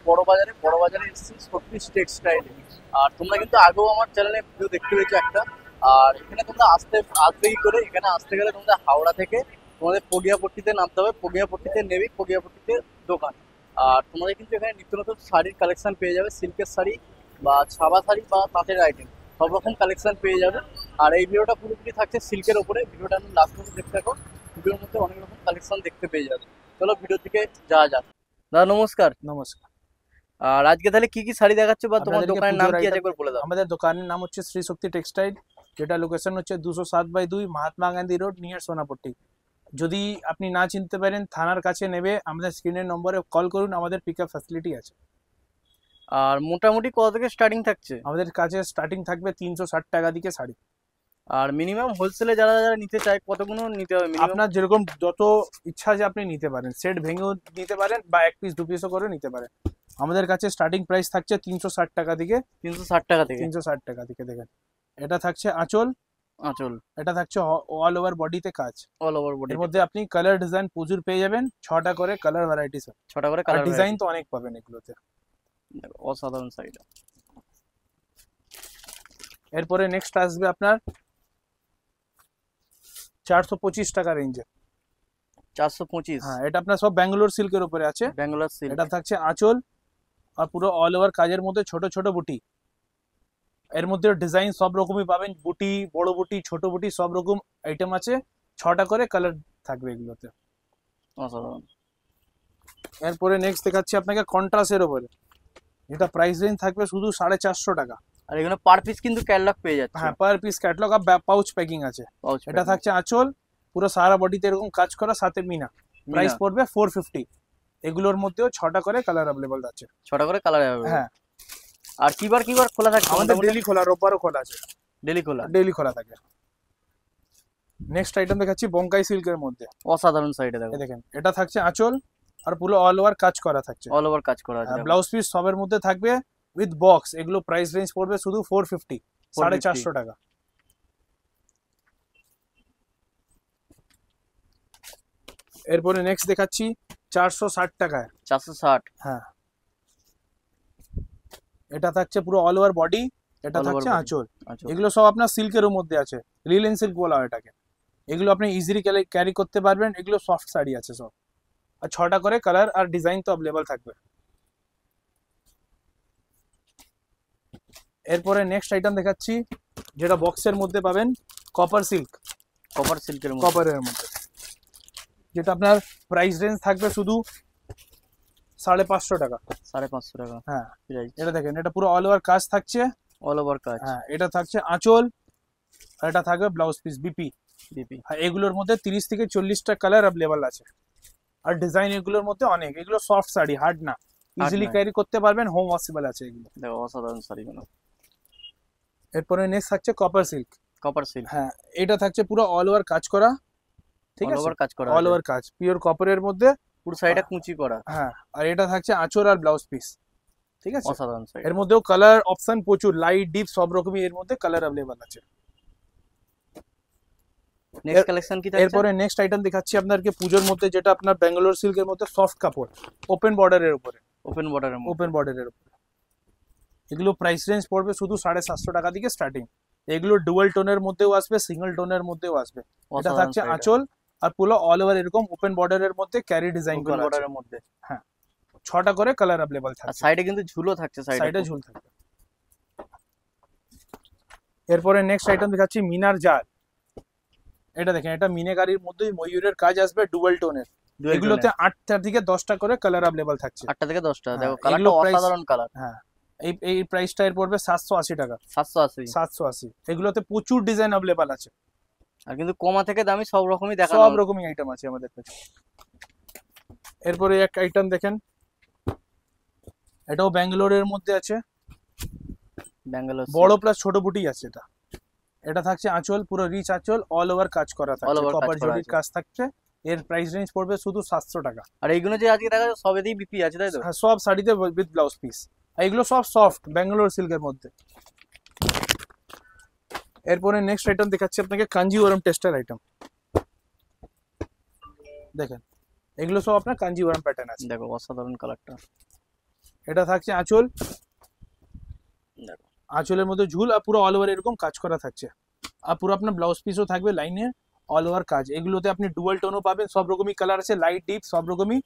বড় বাজারে এসেছি শক্তি টেক্সটাইলে। আর তোমরা কিন্তু আগেও আমার চ্যানেলে ভিডিও দেখতে পেয়েছো একটা। আর এখানে তোমরা আসবে কি করে, এখানে আসতে গেলে তোমরা হাওড়া থেকে তোমাদের পগিয়াপট্টিতে নামতে হবে, পগিয়াপট্টিতে নেবেই পগিয়াপট্টিতে দোকান। আর তোমাদের কিন্তু এখানে নিত্য নতুন শাড়ির কালেকশন পেয়ে যাবে, সিল্কের শাড়ি বা ছাপা শাড়ি বা তাঁতের আইটেম সব রকম কালেকশন পেয়ে যাবে। আর এই ভিডিওটা পুরোপুরি থাকছে সিল্কের ওপরে, ভিডিওটা আমি লাস্ট পর্যন্ত দেখতে থাকো, ভিডিওর মধ্যে অনেক রকম কালেকশন দেখতে পেয়ে যাবে। চলো ভিডিও থেকে যাওয়া যাক। দাদা নমস্কার। নমস্কার। আর আজকে তাহলে কি কি শাড়ি দেখাচ্ছ বা তোমার আপনাদেরকে দোকানের নাম পুজোর কি আছে item একবার বলে দাও। আমাদের দোকানের নাম হচ্ছে শ্রী শক্তি টেক্সটাইল, যেটা লোকেশন হচ্ছে 207/2 মহাত্মা গান্ধী রোড নিয়ার সোনাপট্টি। যদি আপনি না চিনতে পারেন থানার কাছে নেবে, আমাদের স্ক্রিনের নম্বরে কল করুন, আমাদের পিকআপ ফ্যাসিলিটি আছে। আর মোটামুটি কত থেকে স্টার্টিং থাকছে? আমাদের কাছে স্টার্টিং থাকবে 360 টাকা দিকে শাড়ি। আর মিনিমাম হোলসেলে যারা যারা নিতে চায় কতগুলো নিতে হবে মিনিমাম? আপনার যেরকম যত ইচ্ছা যে আপনি নিতে পারেন, সেট ভেঙেও নিতে পারেন বা এক পিস দু পিসও করে নিতে পারেন। আমাদের কাছে স্টার্টিং প্রাইস থাকছে 360 টাকা দিকে। 360 টাকা থেকে? 360 টাকা দিকে। দেখেন, এটা থাকছে আঁচল, আঁচল, এটা থাকছে অল ওভার বডিতে কাজ। All over body. এর মধ্যে আপনি কালার ডিজাইন প্রচুর পেয়ে যাবেন, 6টা করে কালার ভ্যারাইটিস। 6টা করে আর কালার ডিজাইন তো অনেক পাবেন এগুলোতে। অসাধারণ শাড়িটা। এরপরে নেক্সট আসবে আপনার 425 টাকা রেঞ্জে। 425? হ্যাঁ, এটা আপনার সব ব্যাঙ্গালোর সিল্কের উপরে আছে। ব্যাঙ্গালোর সিল্ক। এটা থাকছে আঁচল আর পুরো অল ওভার কাজের মধ্যে ছোট ছোট বুটি। এর মধ্যে ডিজাইন সব রকমই পাবেন, বুটি, বড় বুটি, ছোট বুটি, সব রকম আইটেম আছে। 6টা করে কালার থাকবে এগুলোতে। অসাধারণ। এরপরে নেক্সট দেখাচ্ছি আপনাকে কন্ট্রাস্টের উপরে, যেটা প্রাইস রেঞ্জ থাকবে শুধু 450 টাকা। আর এখানে পার পিস কিন্তু ক্যাটালগ পেয়ে যাচ্ছে। হ্যাঁ, পার পিস ক্যাটালগ আর পাউচ প্যাকিং আছে। Pouch এটা packing। থাকছে আঁচল, পুরো সারা বডিতে এরকম কাজ করা, সাথে মিনা। প্রাইস পড়বে 450। এগুলোর মধ্যেও 6টা করে কালার অ্যাভেলেবল আছে। 6টা করে কালার হবে। হ্যাঁ। আর কিবার খোলা থাকে আমাদের ডেলি খোলা, রোববারও খোলা আছে। ডেলি খোলা? ডেলি খোলা থাকে। নেক্সট আইটেম দেখাচ্ছি বঙ্কাই সিল্কের মধ্যে। অসাধারণ শাড়িটা দেখো। দেখেন, এটা থাকছে আঁচল আর পুরো অল ওভার কাজ করা থাকছে। অল ওভার কাজ করা আছে। ব্লাউজ পিস সবের মধ্যে থাকবে উইথ বক্স। এগুলো প্রাইস রেঞ্জ পড়বে শুধু 450, 450 টাকা। এরপরে নেক্সট দেখাচ্ছি 460 টাকায়। 460? হ্যাঁ, এটা থাকছে পুরো অল ওভার বডি। এটা All over থাকছে body। আঁচল। আচ্ছা। এগুলো সব আপনার সিল্কের মধ্যে আছে, লিলেন সিল্ক বলা হয় এটাকে। এগুলো আপনি ইজিলি ক্যারি করতে পারবেন। এগুলো সফট শাড়ি আছে সব। আর 6টা করে কালার আর ডিজাইন তো অ্যাভেলেবল থাকবে। এরপরে নেক্সট আইটেম দেখাচ্ছি, যেটা বক্সের মধ্যে পাবেন, কপার সিল্ক। কপার সিল্কের মধ্যে? কপারের মধ্যে, যেটা আপনার প্রাইস রেঞ্জ থাকবে শুধু 550 টাকা। 550 টাকা? হ্যাঁ। প্রাইস। এটা দেখেন, এটা পুরো অল ওভার কাজ থাকছে। অল ওভার কাজ। হ্যাঁ, এটা থাকছে আঁচল আর এটা থাকবে ব্লাউজ পিস বিপি। বিপি। হ্যাঁ, এগুলোর মধ্যে 30 থেকে 40টা কালার অ্যাভেলেবল আছে। আর ডিজাইন এগুলোর মধ্যে অনেক। এগুলো সফট শাড়ি, হার্ড না, ইজিলি ক্যারি করতে পারবেন, হোম ওয়াশেবল আছে এগুলো। দেখো অসাধারণ শাড়িগুলো। এরপরে নেক্সট থাকছে কপার সিল্ক। Copper silk? হ্যাঁ, এটা থাকছে পুরো অল ওভার কাজ করা। ঠিক আছে, অল ওভার কাজ করা। অল ওভার কাজ পিওর কপারের মধ্যে, পুরো শাড়িটা কুচি করা। হ্যাঁ। আর এটা থাকছে আঁচল আর ব্লাউজ পিস। ঠিক আছে, অসাধারণ শাড়ি। এর মধ্যেও কালার অপশন প্রচুর, লাইট ডিপ সব রকমই এর মধ্যে কালার অ্যাভেলেবল আছে। নেক্সট কালেকশন কি থাকছে? এরপরে নেক্সট আইটেম দেখাচ্ছি আপনাদেরকে পুজোর মধ্যে, যেটা আপনার ব্যাঙ্গালোর সিল্কের মধ্যে সফট কাপড়, ওপেন বর্ডারের উপরে। ওপেন বর্ডারের মধ্যে? ওপেন বর্ডারের উপরে। এগুলো প্রাইস রেঞ্জ পড়বে শুধু 750 টাকা থেকে স্টার্টিং। এগুলো ডুয়াল টোনের মধ্যেও আসবে, সিঙ্গেল টোনের মধ্যেও আসবে। এটা থাকছে আঁচল আর পুরো অল ওভার এরকম ওপেন বর্ডারের মধ্যে ক্যারি ডিজাইন করা আছে। বর্ডারের মধ্যে? হ্যাঁ, 6টা করে কালার অ্যাভেলেবল আর থাকছে। সাইডে কিন্তু ঝুলো থাকছে, সাইডে ঝুল থাকবে। এরপরে নেক্সট আইটেম দেখাচ্ছি মিনার জাল। এটা দেখেন, এটা মিনেকারির মধ্যেই ময়ূরের কাজ আসবে, ডুয়াল টোনের। এগুলোতে 8টা থেকে 10টা করে কালার অ্যাভেলেবল থাকছে। 8টা থেকে 10টা। হ্যাঁ, দেখো কালারটা অসাধারণ কালার। হ্যাঁ, এই প্রাইসটা এর পড়বে 780 টাকা। 780? 780। এগুলোতে প্রচুর ডিজাইন অ্যাভেলেবল আছে। আর কিন্তু কমা থেকে দামি সব রকমই দেখানো, সব রকমই আইটেম আছে আমাদের কাছে। এরপরে এক আইটেম দেখেন, এটাও ব্যাঙ্গালোরের মধ্যে আছে। ব্যাঙ্গালোর বড় প্লাস ছোট বুটি আছে এটা। এটা থাকছে আঁচল, পুরো রিচ আঁচল, অল ওভার কাজ করা থাকছে, কপার জরির কাজ থাকছে। এর প্রাইস রেঞ্জ পড়বে শুধু 700 টাকা। আর এইগুলো যে আজকে দেখা যাচ্ছে সবেতেই বিপি আছে, তাই তো? হ্যাঁ, সব শাড়িতে উইথ ব্লাউজ পিস। আর এগুলো সব সফট ব্যাঙ্গালোর সিল্কের মধ্যে। এরপরে নেক্সট আইটেম দেখাচ্ছি আপনাকে কাঞ্জিওরম টেক্সটাইল আইটেম। দেখেন, এগুলো সব আপনার কাঞ্জিওরম প্যাটার্ন আছে। দেখো অসাধারণ কালারটা। এটা থাকছে আঁচল, দেখো আঁচলের মধ্যে ঝুল আর পুরো অল ওভার এরকম কাজ করা থাকছে। আর পুরো আপনার ব্লাউজ পিসও থাকবে লাইনে অল ওভার কাজ। এগুলোতে আপনি ডুয়াল টোনও পাবেন, সব রকমই কালার আছে, লাইট ডিপ সব রকমই।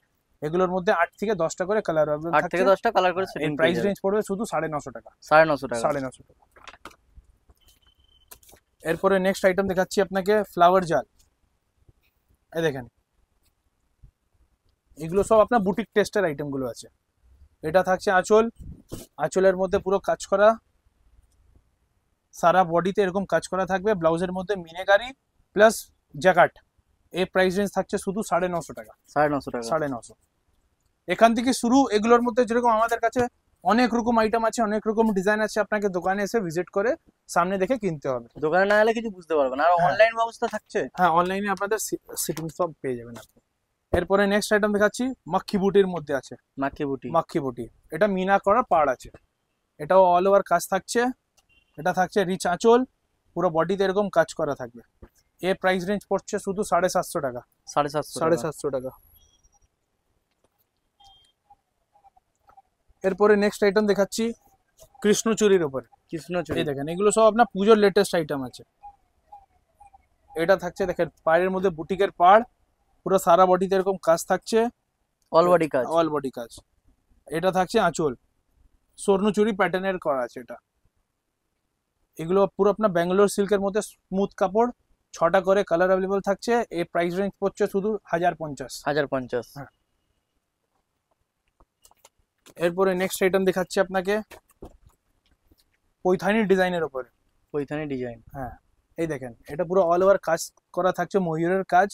এগুলোর মধ্যে 8 থেকে 10টা করে কালার হবে। 8 থেকে 10টা কালার করে সেটিং প্রাইস রেঞ্জ পড়বে শুধু 950 টাকা। 950 টাকা। 950 টাকা। এরপরে নেক্সট আইটেম দেখাচ্ছি আপনাকে ফ্লাওয়ার জাল। এই দেখেন, এগুলো সব আপনার বুটিক টেস্টের আইটেম গুলো আছে। এটা থাকছে আঁচল, আঁচলের মধ্যে পুরো কাজ করা, সারা বডিতে এরকম কাজ করা থাকবে। ব্লাউজের মধ্যে মিনেকারি প্লাস জ্যাকেট। এই প্রাইস রেঞ্জ থাকছে শুধু 950 টাকা। 950 টাকা। 950। এখান থেকে শুরু। এগুলোর মধ্যে যেরকম আমাদের কাছে অনেক রকম আইটেম আছে, অনেক রকম ডিজাইন আছে, আপনাকে দোকানে এসে ভিজিট করে সামনে দেখে কিনতে হবে। দোকানে না এলে কিছু বুঝতে পারবেন। আর অনলাইন ব্যবস্থা থাকছে? হ্যাঁ, অনলাইনে আপনাদের সিটিং সব পেয়ে যাবেন আপনি। এরপরে নেক্সট আইটেম দেখাচ্ছি মাক্খি বুটির মধ্যে আছে। মাক্কি বুটি। মাক্খি বুটি, এটা মিনা করা পাড় আছে, এটাও অল ওভার কাজ থাকছে। এটা থাকছে রিচ আঁচল, পুরো বডিতে এরকম কাজ করা থাকবে। এর প্রাইস রেঞ্জ পড়ছে শুধু 750 টাকা। 750 টাকা। এরপরে নেক্সট আইটেম দেখাচ্ছি কৃষ্ণচুরির উপর। কৃষ্ণচূড়ি। এই দেখেন, এগুলো সব আপনার পুজোর লেটেস্ট আইটেম আছে। এটা থাকছে দেখেন পাড়ের মধ্যে বুটিকের পাড়, পুরো সারা বডিতে এরকম কাজ থাকছে, অল বডি কাজ। অল বডি কাজ। এটা থাকছে আঁচল, স্বর্ণচুরি প্যাটার্নের করা আছে এটা। এগুলো পুরো আপনার ব্যাঙ্গালোর সিল্কের মধ্যে স্মুথ কাপড়, 6টা করে কালার অ্যাভেলেবল থাকছে। এই প্রাইস রেঞ্জ পড়ছে শুধু 1050। 1050। হ্যাঁ। এরপরে নেক্সট আইটেম দেখাচ্ছি আপনাকে পৈথানির ডিজাইনের উপরে। পৈথানি ডিজাইন। হ্যাঁ, এই দেখেন, এটা পুরো অল ওভার কাজ করা থাকছে, ময়ূরের কাজ।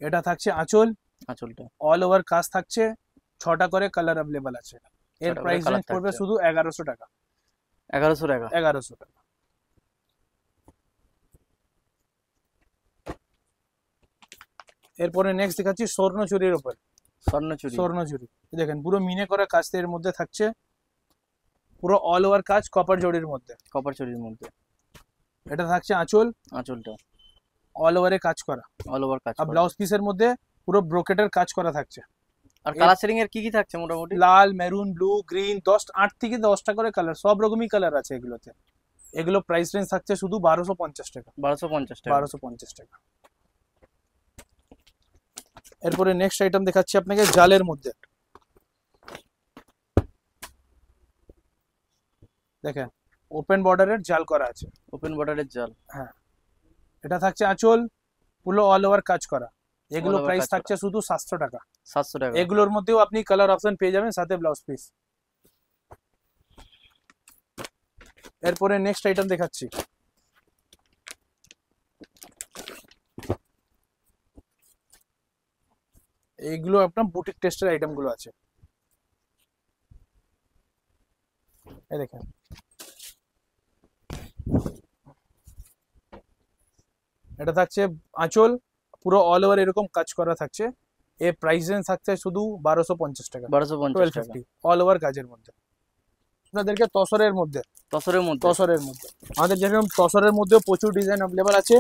এটা থাকছে আঁচল, আঁচলটা। অল ওভার কাজ থাকছে, 6টা করে কালার অ্যাভেলেবল আছে। এর 6টা করে প্রাইস colour রেঞ্জ পড়বে থাকছে। শুধু 1100 টাকা। 1100 টাকা। 1100 টাকা। এরপরে নেক্সট দেখাচ্ছি স্বর্ণচুরির উপর। স্বর্ণচূড়ি। স্বর্ণচুরি, দেখেন পুরো মিনে করা কাজ এর মধ্যে থাকছে, পুরো অল ওভার কাজ কপার জড়ির মধ্যে। কপার চুরির মধ্যে। এটা থাকছে আঁচল, আঁচলটা অল ওভারে কাজ করা। অল ওভার কাজ আর করা। ব্লাউজ পিসের মধ্যে পুরো ব্রোকেটের কাজ করা থাকছে। আর কালার সেটিং এর কি কি থাকছে মোটামুটি? লাল, মেরুন, ব্লু, গ্রিন, 8 থেকে 10টা করে কালার, সব রকমই কালার আছে এগুলোতে। এগুলো প্রাইস রেঞ্জ থাকছে শুধু 1250 টাকা। 1250 টাকা। 1250 টাকা। এরপরে নেক্সট আইটেম দেখাচ্ছি আপনাকে জালের মধ্যে। দেখেন, ওপেন বর্ডারের জাল করা আছে। ওপেন বর্ডারের জাল। হ্যাঁ, এটা থাকছে আঁচল, পুরো অল ওভার কাজ করা। এগুলো All over প্রাইস কাজ থাকছে শুধু 700 টাকা। 700 টাকা। এগুলোর মধ্যেও আপনি কালার অপশন পেয়ে যাবেন, সাথে ব্লাউজ পিস। এরপরে নেক্সট আইটেম দেখাচ্ছি এইগুলো আপনার বুটিক টেস্টের আইটেম গুলো আছে। এই দেখেন, এটা থাকছে আঁচল, পুরো অল ওভার এরকম কাজ করা থাকছে। এর প্রাইস রেঞ্জ থাকছে শুধু 1250 টাকা। 1250 টাকা। 1250 অল ওভার কাজের মধ্যে। আপনাদেরকে তসরের মধ্যে, তসরের মধ্যে। তসরের মধ্যে আমাদের যেরকম তসরের মধ্যেও প্রচুর ডিজাইন अवेलेबल আছে।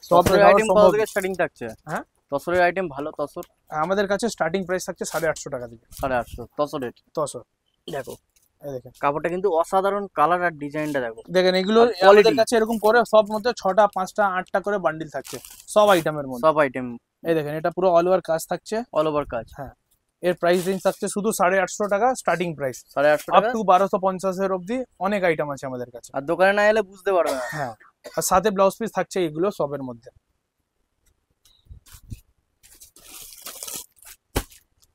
সব তসরের দেখানো আইটেম কত সম্ভব। থেকে স্টার্টিং থাকছে? হ্যাঁ, তসরের আইটেম ভালো তসর আমাদের কাছে স্টার্টিং প্রাইস থাকছে 850 টাকা থেকে 850 তসরের। তসর। দেখো এই দেখেন, কাপড়টা কিন্তু অসাধারণ, কালার আর ডিজাইনটা দেখো। দেখেন এগুলো আর quality। আমাদের কাছে এরকম করে সব মধ্যে 6টা, 5টা, 8টা করে বান্ডিল থাকছে সব আইটেমের মধ্যে। সব আইটেম এই দেখেন, এটা পুরো অল ওভার কাজ থাকছে। অল ওভার কাজ। এর প্রাইস রেঞ্জ থাকছে শুধু 850 টাকা স্টার্টিং প্রাইস, 850 আপ টাকা। টু 1250 এর অবধি অনেক আইটেম আছে আমাদের কাছে। আর দোকানে না এলে বুঝতে পারবে না। হ্যাঁ, আর সাথে ব্লাউজ পিস থাকছে এগুলো সবের মধ্যে।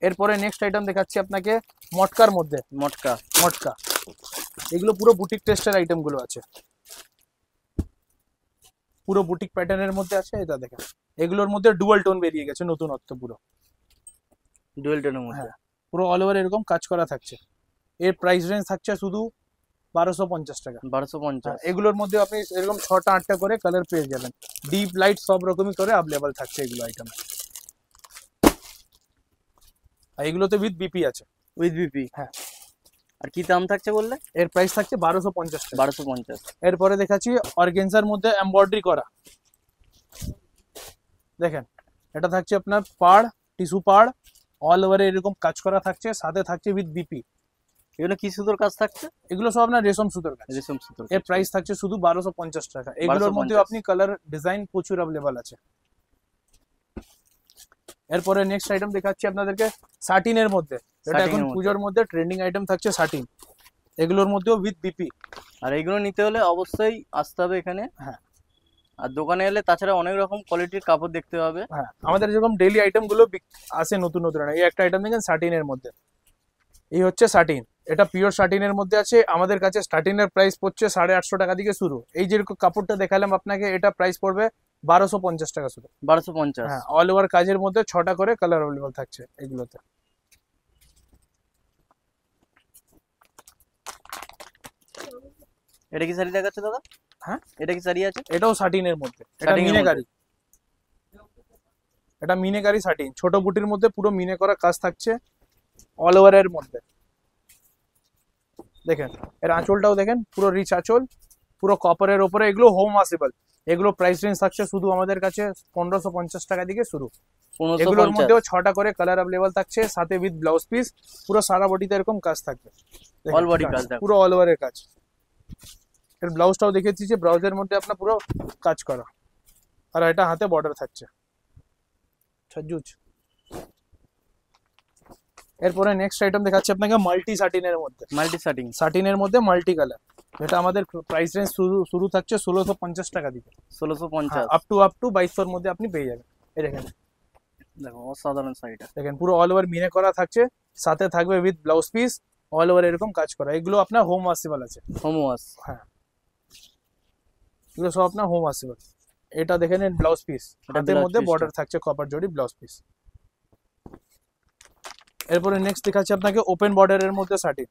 এরপরে নেক্সট আইটেম দেখাচ্ছি আপনাকে মটকার মধ্যে। মটকা। মটকা, এগুলো পুরো বুটিক টেস্টের আইটেম গুলো আছে, পুরো বুটিক প্যাটার্নের মধ্যে আছে। এটা দেখেন, এগুলোর মধ্যে ডুয়াল টোন বেরিয়ে গেছে নতুনত্ব পুরো। ডুয়েল টোনের মধ্যে। হ্যাঁ, পুরো অল ওভার এরকম কাজ করা থাকছে। এর প্রাইস রেঞ্জ থাকছে শুধু 1250 টাকা। 1250। এগুলোর মধ্যে আপনি এরকম 6টা 8টা করে কালার পেয়ে যাবেন, ডিপ লাইট সব রকমই করে अवेलेबल থাকছে এগুলো আইটেম। আর এগুলোতে উইথ বিপি আছে। With BP. হ্যাঁ। আর কি দাম থাকছে বললে? এর প্রাইস থাকছে 1250 টাকা। 1250। এরপরে দেখাচ্ছি অর্গেনজার মধ্যে এমব্রয়ডারি করা। দেখেন, এটা থাকছে আপনার পাড়, টিস্যু পাড়, অল ওভারে এরকম কাজ করা থাকছে, সাথে থাকছে উইথ বিপি। এগুলো কি সুতোর কাজ থাকছে? এগুলো সব আপনার রেশম সুতোর কাজ। রেশম সুতোর এর প্রাইস থাকছে শুধু 1250 টাকা। এগুলোর মধ্যে 1250 আপনি কালার ডিজাইন প্রচুর অ্যাভেলেবল আছে। এরপরে নেক্সট আইটেম দেখাচ্ছি আপনাদেরকে সাটিনের মধ্যে, এটা Satin এখন এর মধ্যে। পূজোর মধ্যে ট্রেন্ডিং আইটেম থাকছে সাটিন। এগুলোর মধ্যেও উইথ বিপি। আর এগুলো নিতে হলে অবশ্যই আসতে হবে এখানে। হ্যাঁ। আর দোকানে এলে তাছাড়া অনেক রকম কোয়ালিটির কাপড় দেখতে পাবে। হ্যাঁ, আমাদের যেরকম ডেইলি আইটেম গুলো আসে নতুন নতুন, এই একটা আইটেম দেখেন সাটিনের মধ্যে, এই হচ্ছে সাটিন। এটা পিওর সাটিনের মধ্যে আছে। আমাদের কাছে স্টার্টিং এর প্রাইস পড়ছে 850 টাকা থেকে শুরু। এই যে কাপড়টা দেখালাম আপনাকে, এটা প্রাইস পড়বে 1250 টাকা শুধু। 1250। হ্যাঁ, অল ওভার কাজের মধ্যে 6টা করে কালার অ্যাভেলেবল থাকছে এগুলোতে। এটা কি শাড়ি দেখাচ্ছে দাদা? হ্যাঁ, এটা কি শাড়ি আছে? এটাও সাটিনের মধ্যে, এটা Satin এর মিনেকারি। এটা মিনেকারি সাটিন, ছোট বুটির মধ্যে পুরো মিনে করা কাজ থাকছে অল ওভার এর মধ্যে। দেখেন এর আঁচলটাও দেখেন, পুরো রিচ আঁচল, পুরো কপারের ওপরে। এগুলো হোম ওয়াশেবল। এগুলো প্রাইস রেঞ্জ থাকছে শুধু আমাদের কাছে 1550 টাকা থেকে শুরু। এগুলোর 1550। মধ্যেও 6টা করে কালার অ্যাভেলেবল থাকছে, সাথে উইথ ব্লাউজ পিস। পুরো সারা বডিতে এরকম কাজ থাকবে। দেখেন, All body কাজ দেখো। পুরো অল ওভারের কাজ। এর ব্লাউজটাও দেখে দিচ্ছি, ব্লাউজের মধ্যে আপনার পুরো কাজ করা, আর এটা হাতে বর্ডার থাকছে ছজুজ। এরপরে নেক্সট আইটেম দেখাচ্ছি আপনাকে মাল্টি সাটিনের মধ্যে। মাল্টি শার্টিং। সাটিনের মধ্যে মাল্টি কালার, যেটা আমাদের প্রাইস রেঞ্জ শুরু থাকছে 1650 টাকা থেকে। 1650। আপ টু 2200 এর মধ্যে আপনি পেয়ে যাবেন। এই দেখেন, দেখো অসাধারণ শাড়িটা। দেখেন পুরো অল ওভার মিনে করা থাকছে, সাথে থাকবে with blouse piece, all over এরকম কাজ করা। এগুলো আপনার হোম ওয়াশেবল আছে। Home wash. হ্যাঁ, এগুলো সব আপনার হোম ওয়াশেবল। এটা দেখেন এর ব্লাউজ পিস, এটা হাতের blouse মধ্যে piece বর্ডার থাকছে কপার জড়ি ব্লাউজ পিস। এরপরে নেক্সট দেখাচ্ছি আপনাকে ওপেন বর্ডারের মধ্যে শার্টিং।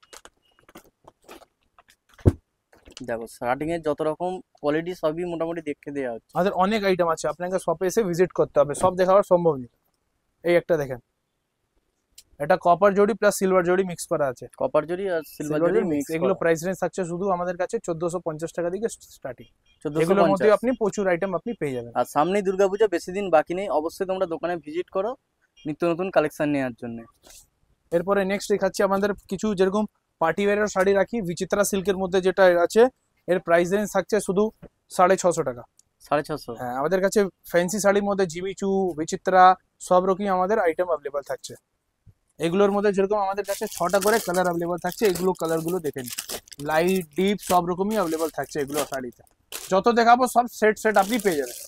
দেখো শার্টিং এর যত রকম কোয়ালিটি সবই মোটামুটি দেখে দেওয়া হচ্ছে। আমাদের অনেক আইটেম আছে, আপনাকে শপে এসে ভিজিট করতে হবে, সব দেখাবার সম্ভব নেই। এই একটা দেখেন, এটা কপার জড়ি প্লাস সিলভার জড়ি মিক্স করা আছে। কপার জরি আর সিলভার সিলভার জরি জড়ি মিক্স। এগুলো প্রাইস রেঞ্জ থাকছে শুধু আমাদের কাছে 1450 টাকা থেকে স্টার্টিং। এগুলোর মধ্যে 1450। আপনি প্রচুর আইটেম আপনি পেয়ে যাবেন। আর সামনেই দুর্গাপূজা, বেশি দিন বাকি নেই। অবশ্যই তোমরা দোকানে ভিজিট করো নিত্য নতুন কালেকশন নেওয়ার জন্য। এরপরে নেক্সট দেখাচ্ছি আমাদের কিছু যেরকম পার্টি ওয়্যারের শাড়ি রাখি, বিচিত্রা সিল্কের মধ্যে যেটা আছে, এর প্রাইস রেঞ্জ থাকছে শুধু 650 টাকা। 650। হ্যাঁ, আমাদের কাছে ফ্যান্সি শাড়ির মধ্যে জিমিচু, বিচিত্রা সব রকমই আমাদের আইটেম অ্যাভেলেবল থাকছে। এগুলোর মধ্যে যেরকম আমাদের কাছে 6টা করে কালার অ্যাভেলেবল থাকছে। এগুলো কালারগুলো দেখেন, লাইট ডিপ সব রকমই অ্যাভেলেবল থাকছে এগুলো শাড়িতে। যত দেখাবো সব সেট সেট আপনি পেয়ে যাবেন।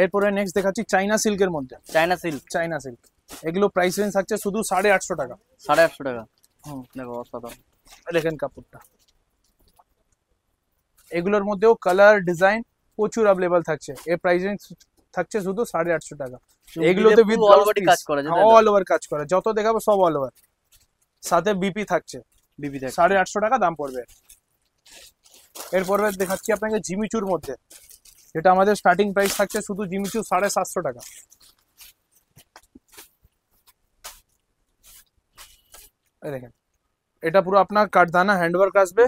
এরপরে নেক্সট দেখাচ্ছি চাইনা সিল্কের মধ্যে। China silk. চাইনা সিল্ক, এগুলো প্রাইস রেঞ্জ থাকছে শুধু 850 টাকা। 850 টাকা। হুম, দেখো অসাধারণ। দেখেন কাপড়টা। এগুলোর মধ্যেও কালার ডিজাইন প্রচুর অ্যাভেলেবল থাকছে। এর প্রাইস রেঞ্জ থাকছে শুধু 850 টাকা। এগুলোতে উইথ অল বডি কাজ করা যায়। অল ওভার কাজ করা, যত দেখাবো সব অল ওভার, সাথে বিপি থাকছে। বিবি দেখ। 850 টাকা দাম পড়বে। এরপরে দেখাচ্ছি আপনাকে জিমিচুর মধ্যে, যেটা আমাদের স্টার্টিং প্রাইস থাকছে শুধু জিমিচু 750 টাকা। এই দেখেন, এটা পুরো আপনার কাঠদানা হ্যান্ডওয়ার্ক আসবে,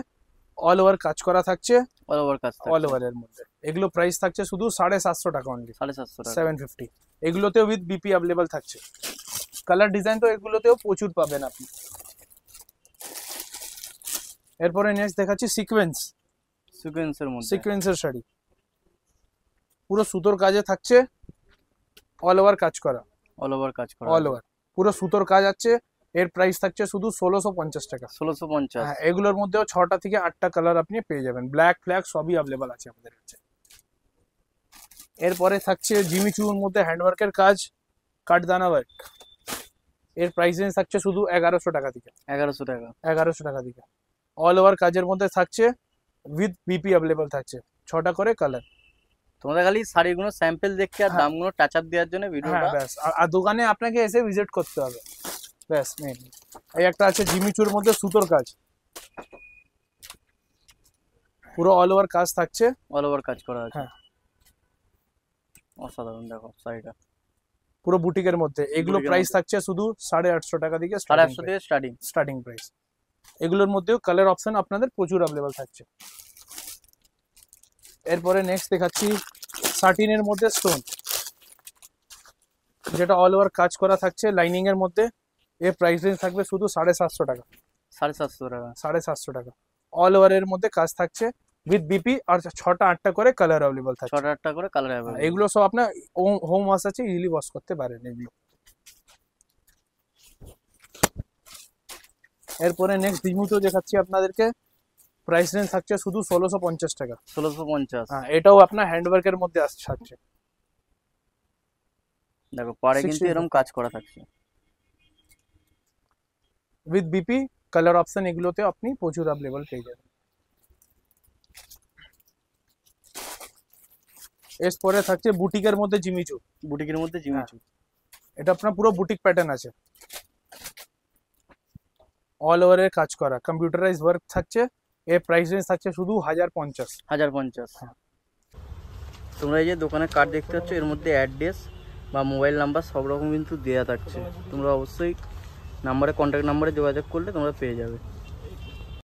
অল ওভার কাজ করা থাকছে অল ওভার কাজ। অল ওভার এর মধ্যে। এগুলো প্রাইস থাকছে শুধু 750 টাকা অনলি। 750 টাকা। 750। এগুলোতেও উইথ বিপি অ্যাভেলেবল থাকছে। কালার ডিজাইন তো এগুলোতেও প্রচুর পাবেন আপনি। এরপরে নেক্সট দেখাচ্ছি সিকোয়েন্স। সিকোয়েন্সের মধ্যে। সিকোয়েন্সের শাড়ি পুরো সুতোর কাজে থাকছে, অল ওভার কাজ করা। অল ওভার কাজ করা। অল ওভার পুরো সুতোর কাজ আছে। এর প্রাইস থাকছে শুধু 1650 টাকা। 1650। হ্যাঁ, এগুলোর মধ্যেও 6টা থেকে 8টা কালার আপনি পেয়ে যাবেন। ব্ল্যাক ফ্ল্যাক সবই অ্যাভেলেবল আছে আমাদের কাছে। এরপরে থাকছে জিমিচুর মধ্যে হ্যান্ডওয়ার্কের কাজ, কাঠদানা ওয়ার্ক। এর প্রাইস রেঞ্জ থাকছে শুধু 1100 টাকা থেকে। 1100 টাকা। 1100 টাকা থেকে অল ওভার কাজের মধ্যে থাকছে, উইথ বিপি অ্যাভেলেবল থাকছে। 6টা করে কালার। তোমাদের খালি শাড়িগুলো স্যাম্পল দেখে আর হ্যাঁ। দামগুলো টাচ আপ দেওয়ার জন্য হ্যাঁ ভিডিওটা। ব্যাস, আর দোকানে আপনাকে এসে ভিজিট করতে হবে ব্যাস। মেন এই একটা আছে জিমিচুর মধ্যে সুতোর কাজ, পুরো অল ওভার কাজ থাকছে। অল ওভার কাজ করা আছে। হ্যাঁ, অসাধারণ। দেখো শাড়িটা পুরো বুটিকের মধ্যে। এগুলো বুটিকের প্রাইস মধ্যে। থাকছে শুধু 850 টাকা থেকে 850 থেকে স্টার্টিং। Starting price. এগুলোর মধ্যেও কালার অপশন আপনাদের প্রচুর অ্যাভেলেবল থাকছে। এরপরে নেক্সট দেখাচ্ছি সাটিনের মধ্যে স্টোন, যেটা অল ওভার কাজ করা থাকছে লাইনিং এর মধ্যে। এর প্রাইস রেঞ্জ থাকবে শুধু 750 টাকা। 750 টাকা। 750 টাকা। অল ওভার এর মধ্যে কাজ থাকছে উইথ বিপি, আর 6টা 8টা করে কালার অ্যাভেলেবল থাকছে। 6টা 8টা করে কালার অ্যাভেলেবল। এগুলো সব আপনার হোম ওয়াশ আছে, ইজিলি ওয়াশ করতে পারেন এগুলো। এরপরে নেক্সট ডিমুটো দেখাচ্ছি আপনাদেরকে। প্রাইস রেঞ্জ থাকছে শুধু 1650 টাকা। 1650। হ্যাঁ, এটাও আপনার হ্যান্ডওয়ার্কের মধ্যে আসছে। দেখো পারে কিন্তু এরকম কাজ করা থাকছে উইথ বিপি, কালার অপশন এগুলোতে আপনি প্রচুর অ্যাভেলেবল পেয়ে যাবেন। এরপরে থাকছে বুটিকের মধ্যে জিমিচু। বুটিকের মধ্যে জিমিচু। এটা আপনার পুরো বুটিক প্যাটার্ন আছে, অল ওভারের কাজ করা, কম্পিউটারাইজ ওয়ার্ক থাকছে। এর প্রাইস রেঞ্জ থাকছে শুধু 1050। 1050। তোমরা এই যে দোকানের কার্ড দেখতে পাচ্ছ, এর মধ্যে অ্যাড্রেস বা মোবাইল নাম্বার সব রকম কিন্তু দেওয়া থাকছে। তোমরা অবশ্যই নাম্বারে, কন্ট্যাক্ট নাম্বারে যোগাযোগ করলে তোমরা পেয়ে যাবে।